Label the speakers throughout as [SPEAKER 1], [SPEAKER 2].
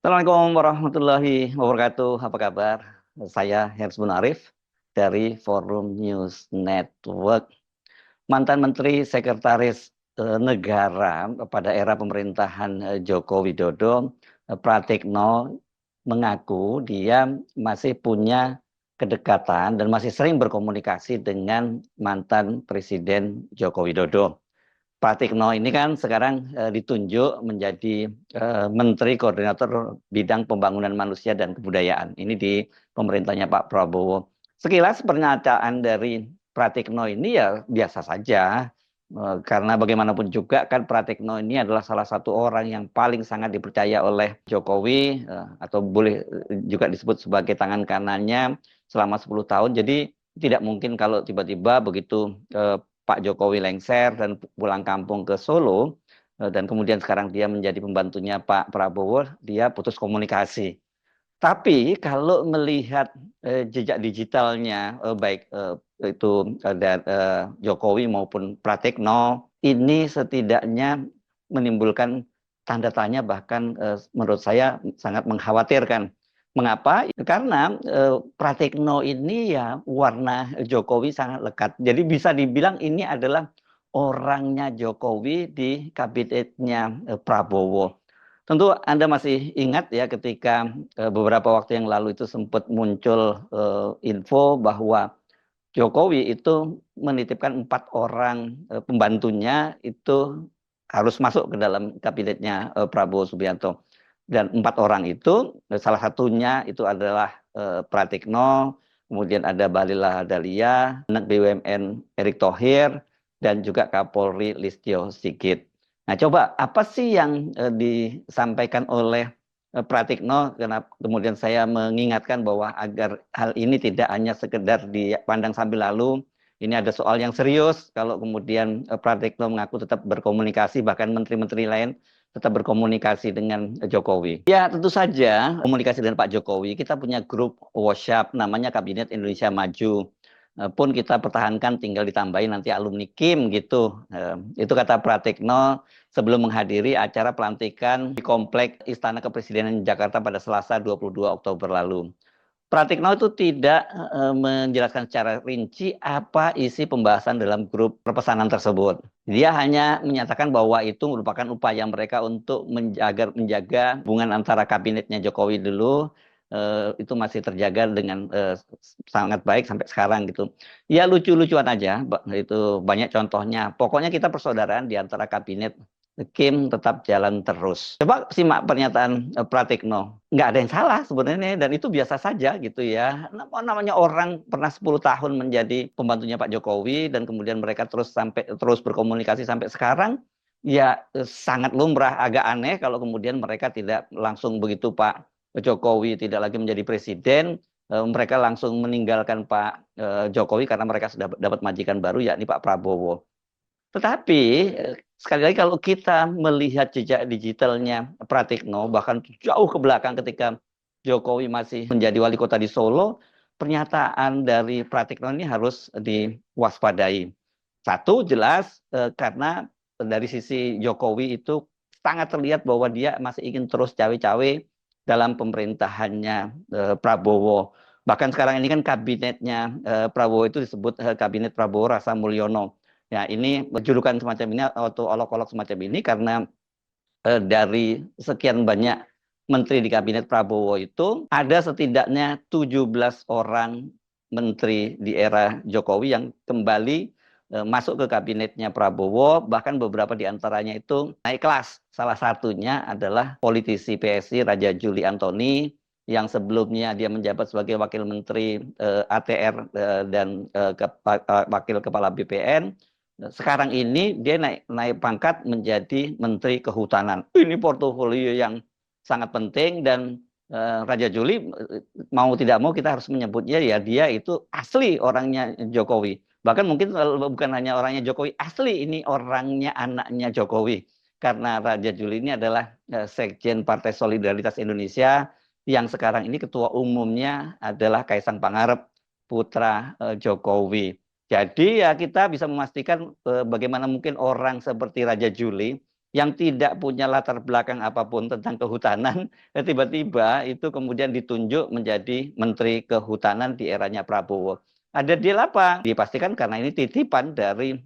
[SPEAKER 1] Assalamualaikum warahmatullahi wabarakatuh. Apa kabar? Saya Hersbun Arif dari Forum News Network. Mantan Menteri Sekretaris Negara pada era pemerintahan Joko Widodo, Pratikno, mengaku dia masih punya kedekatan dan masih sering berkomunikasi dengan mantan Presiden Joko Widodo. Pratikno ini kan sekarang ditunjuk menjadi Menteri Koordinator Bidang Pembangunan Manusia dan Kebudayaan. Ini di pemerintahnya Pak Prabowo. Sekilas pernyataan dari Pratikno ini ya biasa saja, karena bagaimanapun juga kan Pratikno ini adalah salah satu orang yang paling sangat dipercaya oleh Jokowi, atau boleh juga disebut sebagai tangan kanannya selama 10 tahun. Jadi tidak mungkin kalau tiba-tiba begitu Pak Jokowi lengser dan pulang kampung ke Solo, dan kemudian sekarang dia menjadi pembantunya Pak Prabowo, dia putus komunikasi. Tapi kalau melihat jejak digitalnya, baik itu Jokowi maupun Pratikno, ini setidaknya menimbulkan tanda tanya, bahkan menurut saya sangat mengkhawatirkan. Mengapa? Karena Pratikno ini ya warna Jokowi sangat lekat. Jadi bisa dibilang ini adalah orangnya Jokowi di kabinetnya Prabowo. Tentu Anda masih ingat ya ketika beberapa waktu yang lalu itu sempat muncul info bahwa Jokowi itu menitipkan 4 orang pembantunya itu harus masuk ke dalam kabinetnya Prabowo Subianto. Dan 4 orang itu, salah satunya itu adalah Pratikno, kemudian ada Bahlil Lahadalia, anak BUMN Erick Thohir, dan juga Kapolri Listio Sigit. Nah, coba apa sih yang disampaikan oleh Pratikno? Karena kemudian saya mengingatkan bahwa agar hal ini tidak hanya sekedar dipandang sambil lalu, ini ada soal yang serius. Kalau kemudian Pratikno mengaku tetap berkomunikasi, bahkan menteri-menteri lain tetap berkomunikasi dengan Jokowi. Ya, tentu saja komunikasi dengan Pak Jokowi. Kita punya grup WhatsApp namanya Kabinet Indonesia Maju. Pun kita pertahankan, tinggal ditambahin nanti alumni Kim gitu. Itu kata Pratikno sebelum menghadiri acara pelantikan di Komplek Istana Kepresidenan Jakarta pada Selasa 22 Oktober lalu. Pratikno itu tidak menjelaskan secara rinci apa isi pembahasan dalam grup perpesanan tersebut. Dia hanya menyatakan bahwa itu merupakan upaya mereka untuk menjaga hubungan antara kabinetnya Jokowi dulu, itu masih terjaga dengan sangat baik sampai sekarang gitu. Ya lucu-lucuan aja, itu banyak contohnya. Pokoknya kita persaudaraan di antara kabinet Kim tetap jalan terus. Coba simak pernyataan Pratikno. Nggak ada yang salah sebenarnya, dan itu biasa saja gitu ya. Namanya orang pernah 10 tahun menjadi pembantunya Pak Jokowi dan kemudian mereka terus berkomunikasi sampai sekarang. Ya sangat lumrah, agak aneh kalau kemudian mereka tidak langsung begitu Pak Jokowi tidak lagi menjadi presiden, mereka langsung meninggalkan Pak Jokowi karena mereka sudah dapat majikan baru yakni Pak Prabowo. Tetapi sekali lagi kalau kita melihat jejak digitalnya Pratikno, bahkan jauh ke belakang ketika Jokowi masih menjadi wali kota di Solo, pernyataan dari Pratikno ini harus diwaspadai. Satu, jelas karena dari sisi Jokowi itu sangat terlihat bahwa dia masih ingin terus cawe-cawe dalam pemerintahannya Prabowo. Bahkan sekarang ini kan kabinetnya Prabowo itu disebut Kabinet Prabowo Rasa Mulyono. Ya, ini julukan semacam ini atau olok-olok semacam ini karena dari sekian banyak menteri di kabinet Prabowo itu ada setidaknya 17 orang menteri di era Jokowi yang kembali masuk ke kabinetnya Prabowo, bahkan beberapa di antaranya itu naik kelas. Salah satunya adalah politisi PSI Raja Juli Antoni yang sebelumnya dia menjabat sebagai wakil menteri ATR dan wakil kepala BPN. Sekarang ini dia naik pangkat menjadi Menteri Kehutanan. Ini portofolio yang sangat penting, dan Raja Juli mau tidak mau kita harus menyebutnya ya dia itu asli orangnya Jokowi. Bahkan mungkin bukan hanya orangnya Jokowi, asli ini orangnya anaknya Jokowi. Karena Raja Juli ini adalah Sekjen Partai Solidaritas Indonesia, yang sekarang ini ketua umumnya adalah Kaisang Pangarep, putra Jokowi. Jadi ya kita bisa memastikan bagaimana mungkin orang seperti Raja Juli yang tidak punya latar belakang apapun tentang kehutanan, tiba-tiba itu kemudian ditunjuk menjadi Menteri Kehutanan di eranya Prabowo. Ada deal apa? Dipastikan karena ini titipan dari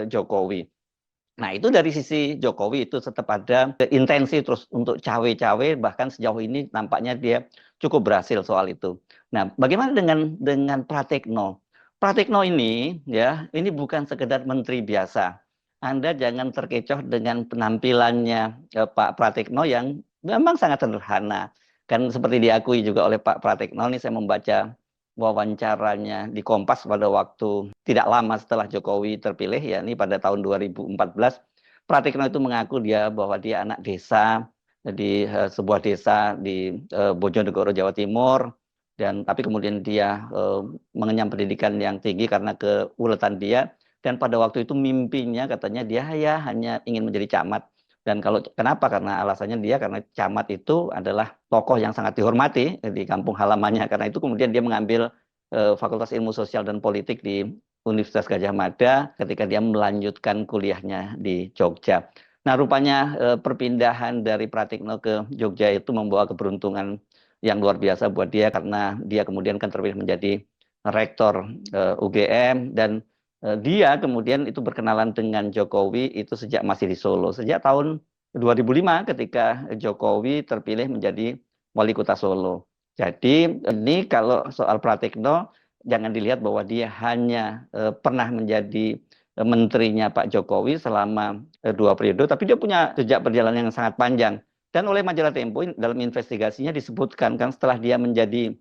[SPEAKER 1] Jokowi. Nah, itu dari sisi Jokowi itu tetap ada intensi terus untuk cawe-cawe, bahkan sejauh ini nampaknya dia cukup berhasil soal itu. Nah, bagaimana dengan Pratikno? Pratikno ini ya, ini bukan sekedar menteri biasa. Anda jangan terkecoh dengan penampilannya Pak Pratikno yang memang sangat sederhana. Kan seperti diakui juga oleh Pak Pratikno, ini saya membaca wawancaranya di Kompas pada waktu tidak lama setelah Jokowi terpilih, ya ini pada tahun 2014. Pratikno itu mengaku bahwa dia anak desa di sebuah desa di Bojonegoro, Jawa Timur, dan tapi kemudian dia mengenyam pendidikan yang tinggi karena keuletan dia, dan pada waktu itu mimpinya katanya dia ya hanya ingin menjadi camat. Dan kenapa? Karena alasannya karena camat itu adalah tokoh yang sangat dihormati di kampung halamannya. Karena itu kemudian dia mengambil Fakultas Ilmu Sosial dan Politik di Universitas Gadjah Mada ketika dia melanjutkan kuliahnya di Jogja. Nah, rupanya perpindahan dari Pratikno ke Jogja itu membawa keberuntungan yang luar biasa buat dia, karena dia kemudian kan terpilih menjadi rektor UGM, dan dia kemudian itu berkenalan dengan Jokowi itu sejak masih di Solo, sejak tahun 2005 ketika Jokowi terpilih menjadi wali kota Solo. Jadi ini kalau soal Pratikno, jangan dilihat bahwa dia hanya pernah menjadi menterinya Pak Jokowi selama 2 periode, tapi dia punya jejak perjalanan yang sangat panjang. Dan oleh majalah Tempo dalam investigasinya disebutkan kan setelah dia menjadi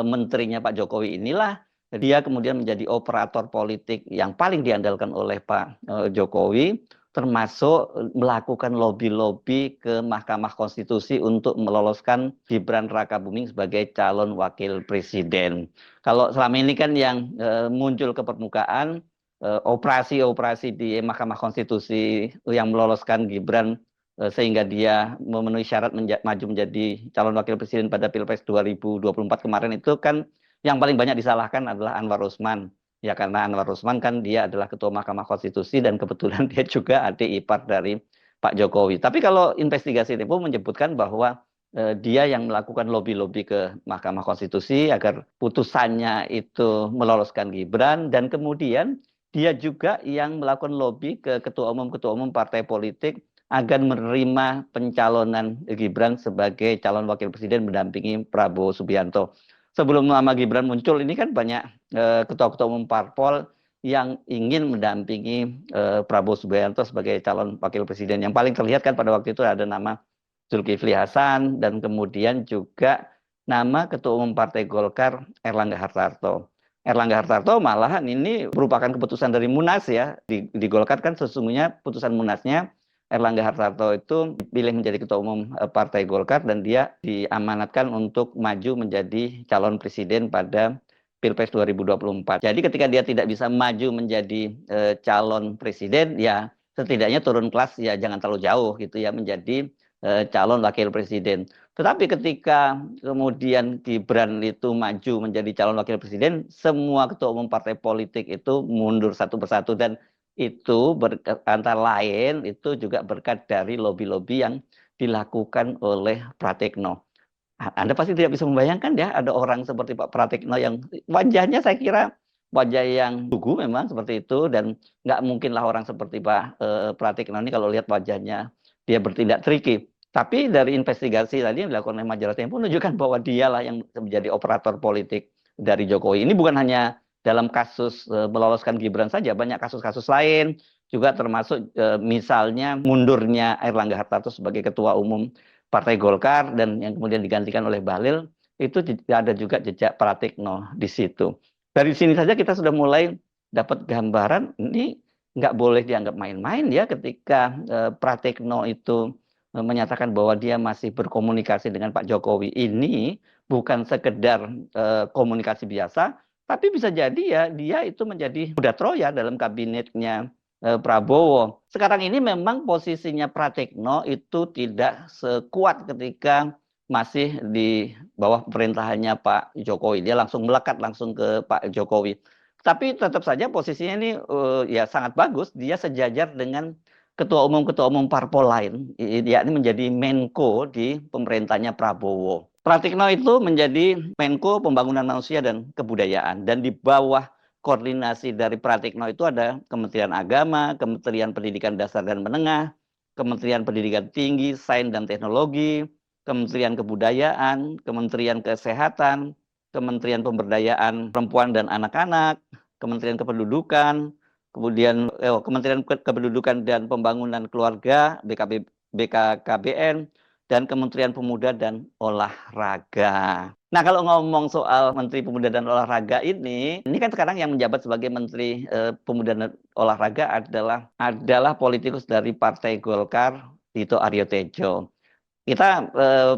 [SPEAKER 1] menterinya Pak Jokowi inilah dia kemudian menjadi operator politik yang paling diandalkan oleh Pak Jokowi, termasuk melakukan lobby-lobby ke Mahkamah Konstitusi untuk meloloskan Gibran Rakabuming sebagai calon wakil presiden. Kalau selama ini kan yang muncul ke permukaan operasi-operasi di Mahkamah Konstitusi yang meloloskan Gibran sehingga dia memenuhi syarat maju menjadi calon wakil presiden pada Pilpres 2024 kemarin, itu kan yang paling banyak disalahkan adalah Anwar Usman. Ya, karena Anwar Usman kan dia adalah Ketua Mahkamah Konstitusi dan kebetulan dia juga adik ipar dari Pak Jokowi. Tapi kalau investigasi Tempo menyebutkan bahwa dia yang melakukan lobby-lobby ke Mahkamah Konstitusi agar putusannya itu meloloskan Gibran, dan kemudian dia juga yang melakukan lobby ke ketua umum partai politik agar menerima pencalonan Gibran sebagai calon wakil presiden mendampingi Prabowo Subianto. Sebelum nama Gibran muncul, ini kan banyak ketua-ketua umum parpol yang ingin mendampingi Prabowo Subianto sebagai calon wakil presiden. Yang paling terlihat kan pada waktu itu ada nama Zulkifli Hasan, dan kemudian juga nama Ketua Umum Partai Golkar Erlangga Hartarto. Erlangga Hartarto malahan ini merupakan keputusan dari Munas ya. Di Golkar kan sesungguhnya putusan Munasnya Erlangga Hartarto itu dipilih menjadi Ketua Umum Partai Golkar, dan dia diamanatkan untuk maju menjadi calon presiden pada Pilpres 2024. Jadi ketika dia tidak bisa maju menjadi calon presiden, ya setidaknya turun kelas ya jangan terlalu jauh gitu ya, menjadi calon wakil presiden. Tetapi ketika kemudian Gibran itu maju menjadi calon wakil presiden, semua ketua umum partai politik itu mundur satu persatu, dan itu antara lain itu juga berkat dari lobby-lobby yang dilakukan oleh Pratikno. Anda pasti tidak bisa membayangkan ya ada orang seperti Pak Pratikno yang wajahnya saya kira wajah yang lugu memang seperti itu, dan nggak mungkinlah orang seperti Pak Pratikno ini kalau lihat wajahnya dia bertindak tricky. Tapi dari investigasi tadi yang dilakukan oleh majalah Tempo menunjukkan bahwa dialah yang menjadi operator politik dari Jokowi. Ini bukan hanya dalam kasus meloloskan Gibran saja, banyak kasus-kasus lain juga, termasuk misalnya mundurnya Erlangga Hartarto sebagai ketua umum Partai Golkar dan yang kemudian digantikan oleh Bahlil, itu ada juga jejak Pratikno di situ. Dari sini saja kita sudah mulai dapat gambaran ini nggak boleh dianggap main-main ya, ketika Pratikno itu menyatakan bahwa dia masih berkomunikasi dengan Pak Jokowi. Ini bukan sekedar komunikasi biasa, tapi bisa jadi ya dia itu menjadi kuda Troya dalam kabinetnya Prabowo. Sekarang ini memang posisinya Pratikno itu tidak sekuat ketika masih di bawah pemerintahannya Pak Jokowi. Dia langsung melekat langsung ke Pak Jokowi. Tapi tetap saja posisinya ini ya sangat bagus. Dia sejajar dengan ketua umum parpol lain, yakni menjadi Menko di pemerintahnya Prabowo. Pratikno itu menjadi Menko Pembangunan Manusia dan Kebudayaan, dan di bawah koordinasi dari Pratikno itu ada Kementerian Agama, Kementerian Pendidikan Dasar dan Menengah, Kementerian Pendidikan Tinggi, Sains dan Teknologi, Kementerian Kebudayaan, Kementerian Kesehatan, Kementerian Pemberdayaan Perempuan dan Anak-anak, Kementerian Kependudukan, kemudian Kementerian Kependudukan dan Pembangunan Keluarga, BKKBN, dan Kementerian Pemuda dan Olahraga. Nah, kalau ngomong soal Menteri Pemuda dan Olahraga ini kan sekarang yang menjabat sebagai Menteri Pemuda dan Olahraga adalah politikus dari Partai Golkar, Dito Aryo Tejo. Kita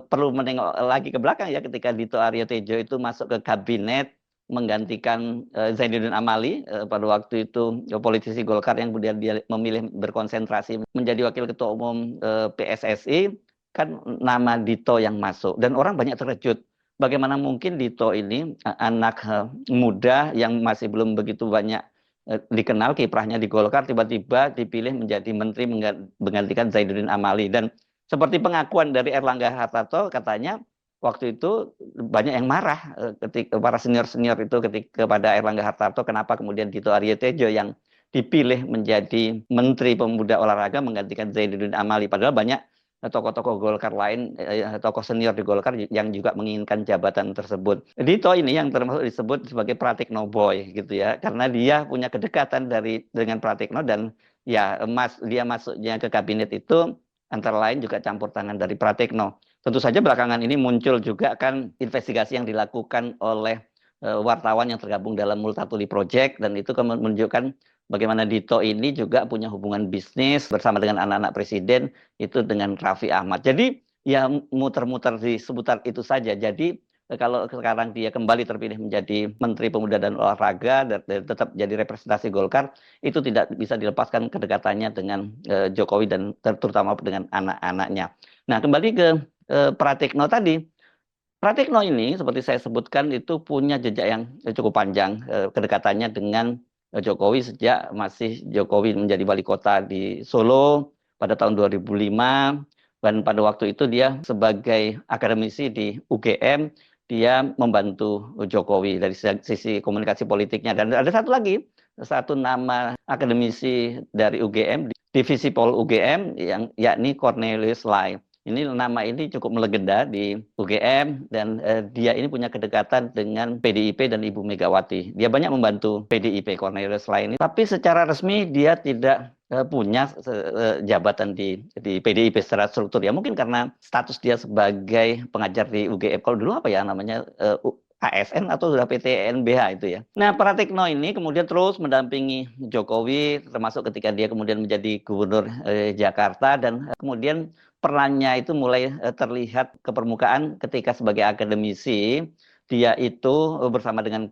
[SPEAKER 1] perlu menengok lagi ke belakang ya, ketika Dito Aryo Tejo itu masuk ke kabinet menggantikan Zainuddin Amali, pada waktu itu politisi Golkar yang kemudian dia memilih berkonsentrasi menjadi wakil ketua umum PSSI, kan nama Dito yang masuk dan orang banyak terkejut. Bagaimana mungkin Dito ini anak muda yang masih belum begitu banyak dikenal kiprahnya di Golkar, tiba-tiba dipilih menjadi menteri menggantikan Zainuddin Amali. Dan seperti pengakuan dari Erlangga Hartarto, katanya waktu itu banyak yang marah ketika para senior-senior itu kepada Erlangga Hartarto, kenapa kemudian Dito Aryo Tejo yang dipilih menjadi Menteri Pemuda Olahraga menggantikan Zainuddin Amali. Padahal banyak tokoh-tokoh Golkar lain, tokoh senior di Golkar yang juga menginginkan jabatan tersebut. Dito ini yang termasuk disebut sebagai Pratikno Boy gitu ya, karena dia punya kedekatan dengan Pratikno, dan ya dia masuknya ke kabinet itu antara lain juga campur tangan dari Pratikno. Tentu saja belakangan ini muncul juga kan investigasi yang dilakukan oleh wartawan yang tergabung dalam Multatuli Project, dan itu menunjukkan bagaimana Dito ini juga punya hubungan bisnis bersama dengan anak-anak presiden itu dengan Raffi Ahmad. Jadi ya muter-muter di seputar itu saja. Jadi kalau sekarang dia kembali terpilih menjadi Menteri Pemuda dan Olahraga dan tetap jadi representasi Golkar, itu tidak bisa dilepaskan kedekatannya dengan Jokowi dan terutama dengan anak-anaknya. Nah, kembali ke Pratikno tadi. Pratikno ini seperti saya sebutkan itu punya jejak yang cukup panjang, kedekatannya dengan Jokowi sejak masih Jokowi menjadi wali kota di Solo pada tahun 2005, dan pada waktu itu dia sebagai akademisi di UGM, dia membantu Jokowi dari sisi komunikasi politiknya. Dan ada satu nama akademisi dari UGM, divisi Pol UGM, yakni Cornelius Lai. Ini nama ini cukup melegenda di UGM, dan dia ini punya kedekatan dengan PDIP dan Ibu Megawati. Dia banyak membantu PDIP, Cornelius Lai ini, tapi secara resmi dia tidak punya jabatan di PDIP secara struktur. Ya mungkin karena status dia sebagai pengajar di UGM. Kalau dulu apa ya namanya, ASN atau sudah PTNBH itu ya. Nah, Pratikno ini kemudian terus mendampingi Jokowi, termasuk ketika dia kemudian menjadi gubernur Jakarta, dan kemudian perannya itu mulai terlihat ke permukaan ketika sebagai akademisi. Dia itu bersama dengan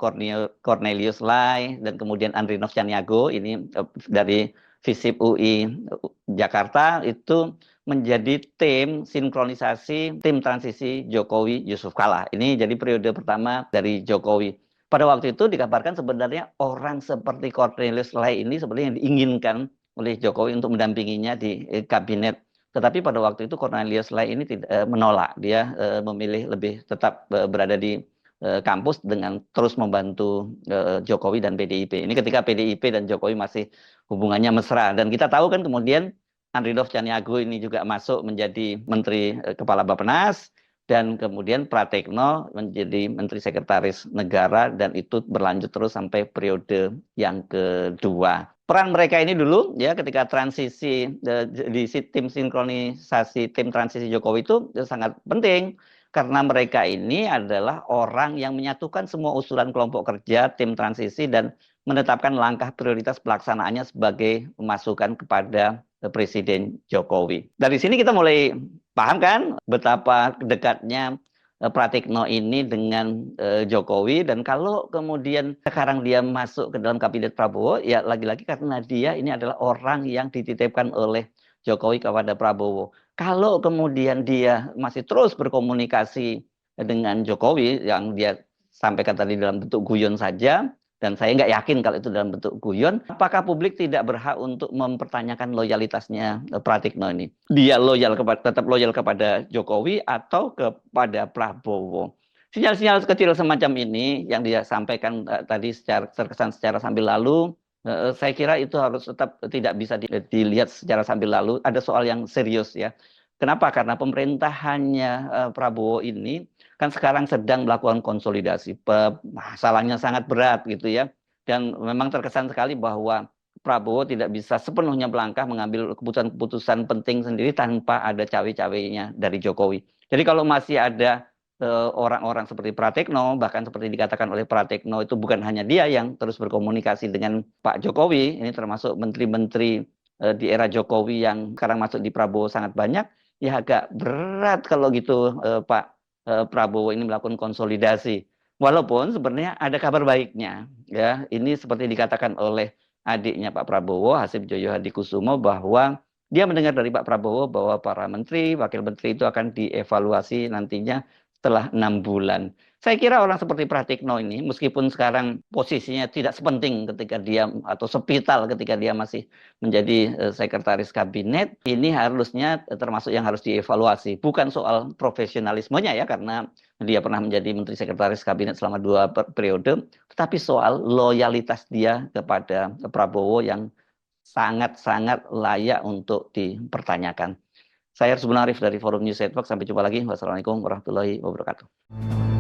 [SPEAKER 1] Cornelius Lai dan kemudian Andri Novcaniago ini dari FISIP UI Jakarta, itu menjadi tim sinkronisasi tim transisi Jokowi Yusuf Kala. Ini jadi periode pertama dari Jokowi. Pada waktu itu dikabarkan sebenarnya orang seperti Cornelius Lai ini sebenarnya yang diinginkan oleh Jokowi untuk mendampinginya di kabinet. Tetapi pada waktu itu Cornelius Lai ini menolak. Dia memilih lebih tetap berada di kampus dengan terus membantu Jokowi dan PDIP. Ini ketika PDIP dan Jokowi masih hubungannya mesra. Dan kita tahu kan kemudian Andri Novcaniago ini juga masuk menjadi Menteri Kepala Bappenas, dan kemudian Pratikno menjadi Menteri Sekretaris Negara, dan itu berlanjut terus sampai periode yang kedua. Peran mereka ini dulu ya ketika transisi di tim sinkronisasi tim transisi Jokowi itu sangat penting, karena mereka ini adalah orang yang menyatukan semua usulan kelompok kerja tim transisi dan menetapkan langkah prioritas pelaksanaannya sebagai masukan kepada Presiden Jokowi. Dari sini kita mulai paham kan betapa dekatnya Pratikno ini dengan Jokowi. Dan kalau kemudian sekarang dia masuk ke dalam kabinet Prabowo, ya lagi-lagi karena dia ini adalah orang yang dititipkan oleh Jokowi kepada Prabowo. Kalau kemudian dia masih terus berkomunikasi dengan Jokowi yang dia sampaikan tadi dalam bentuk guyon saja, Dan saya nggak yakin kalau itu dalam bentuk guyon. Apakah publik tidak berhak untuk mempertanyakan loyalitasnya Pratikno ini? Dia tetap loyal kepada Jokowi atau kepada Prabowo? Sinyal-sinyal kecil semacam ini yang dia sampaikan tadi terkesan secara sambil lalu, saya kira itu harus tetap tidak bisa dilihat secara sambil lalu. Ada soal yang serius ya. Kenapa? Karena pemerintahannya Prabowo ini kan sekarang sedang melakukan konsolidasi. Masalahnya sangat berat gitu ya. Dan memang terkesan sekali bahwa Prabowo tidak bisa sepenuhnya melangkah mengambil keputusan-keputusan penting sendiri tanpa ada cawe-cawenya dari Jokowi. Jadi kalau masih ada orang-orang seperti Pratikno, bahkan seperti dikatakan oleh Pratikno, itu bukan hanya dia yang terus berkomunikasi dengan Pak Jokowi, ini termasuk menteri-menteri di era Jokowi yang sekarang masuk di Prabowo sangat banyak, ya agak berat kalau gitu Pak Prabowo ini melakukan konsolidasi. Walaupun sebenarnya ada kabar baiknya, ya ini seperti dikatakan oleh adiknya Pak Prabowo, Hasib Joyo Hadikusumo, bahwa dia mendengar dari Pak Prabowo bahwa para menteri, wakil menteri itu akan dievaluasi nantinya setelah 6 bulan. Saya kira orang seperti Pratikno ini, meskipun sekarang posisinya tidak sepenting ketika dia atau sepital ketika dia masih menjadi sekretaris kabinet, ini harusnya termasuk yang harus dievaluasi. Bukan soal profesionalismenya ya, karena dia pernah menjadi menteri sekretaris kabinet selama 2 periode, tetapi soal loyalitas dia kepada Prabowo yang sangat-sangat layak untuk dipertanyakan. Saya Arif dari Forum News Network. Sampai jumpa lagi. Wassalamualaikum warahmatullahi wabarakatuh.